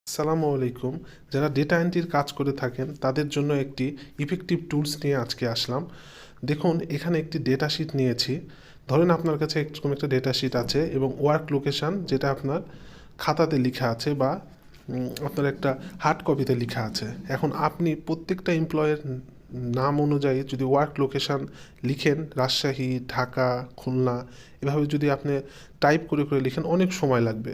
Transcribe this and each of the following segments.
আসসালামু আলাইকুম। যারা ডেটা এন্ট্রির কাজ করে থাকেন তাদের জন্য একটি ইফেক্টিভ টুলস নিয়ে আজকে আসলাম। দেখুন, এখানে একটি ডেটা শিট নিয়েছি। ধরেন আপনার কাছে এরকম একটা ডেটা শিট আছে এবং ওয়ার্ক লোকেশন যেটা আপনার খাতাতে লেখা আছে বা আপনার একটা হার্ড কপিতে লেখা আছে। এখন আপনি প্রত্যেকটা এমপ্লয়ের নাম অনুযায়ী যদি ওয়ার্ক লোকেশন লিখেন, রাজশাহী, ঢাকা, খুলনা, এভাবে যদি আপনি টাইপ করে করে লিখেন অনেক সময় লাগবে।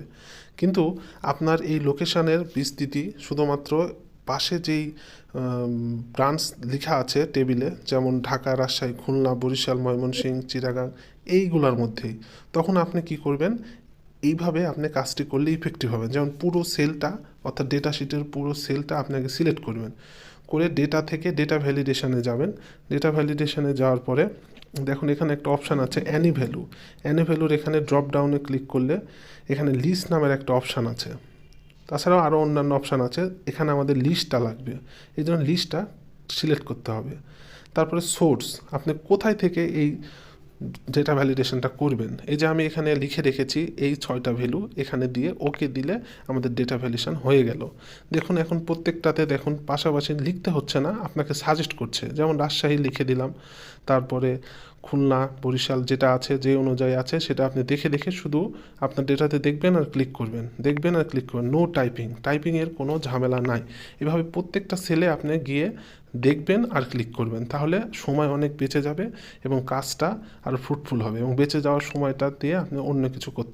কিন্তু আপনার এই লোকেশনের বিস্তৃতি শুধুমাত্র পাশে যেই ব্রাঞ্চ লেখা আছে টেবিলে, যেমন ঢাকা, রাজশাহী, খুলনা, বরিশাল, ময়মনসিংহ, চিটাগাং, এইগুলোর মধ্যেই। তখন আপনি কি করবেন, এইভাবে আপনি কাজটি করলে ইফেক্টিভ হবে। যেমন পুরো সেলটা, অর্থাৎ ডেটা শিটের পুরো সেলটা আপনাকে সিলেক্ট করবেন, করে ডেটা থেকে ডেটা ভ্যালিডেশনে যাবেন। ডেটা ভ্যালিডেশনে যাওয়ার পরে দেখুন এখানে একটা অপশান আছে অ্যানি ভ্যালু। অ্যানি ভ্যালুর এখানে ড্রপ ডাউনে ক্লিক করলে এখানে লিস্ট নামের একটা অপশান আছে। তাছাড়াও আরও অন্যান্য অপশান আছে। এখানে আমাদের লিস্টটা লাগবে, এই জন্য লিস্টটা সিলেক্ট করতে হবে। তারপরে সোর্স, আপনি কোথায় থেকে এই ডেটা ভ্যালিডেশনটা করবেন। এই যে আমি এখানে লিখে রেখেছি এই 6টা ভ্যালু, এখানে দিয়ে ওকে দিলে আমাদের ডেটা ভ্যালিডেশন হয়ে গেল। দেখুন এখন প্রত্যেকটাতে দেখুন পাশাপাশি লিখতে হচ্ছে না, আপনাকে সাজেস্ট করছে। যেমন রাজশাহী লিখে দিলাম, তারপরে খুলনা, বরিশাল যেটা আছে, যে অনুযায়ী আছে সেটা আপনি দেখে দেখে শুধু আপনার ডেটাতে দেখবেন আর ক্লিক করবেন, দেখবেন আর ক্লিক করবেন। নো টাইপিং, টাইপিংয়ের কোনো ঝামেলা নাই। এভাবে প্রত্যেকটা সেলে আপনি গিয়ে দেখবেন আর ক্লিক করবেন, তাহলে সময় অনেক বেঁচে যাবে এবং কাজটা আরও ফ্রুটফুল হবে এবং বেঁচে যাওয়ার সময়টা দিয়ে আপনি অন্য কিছু করতে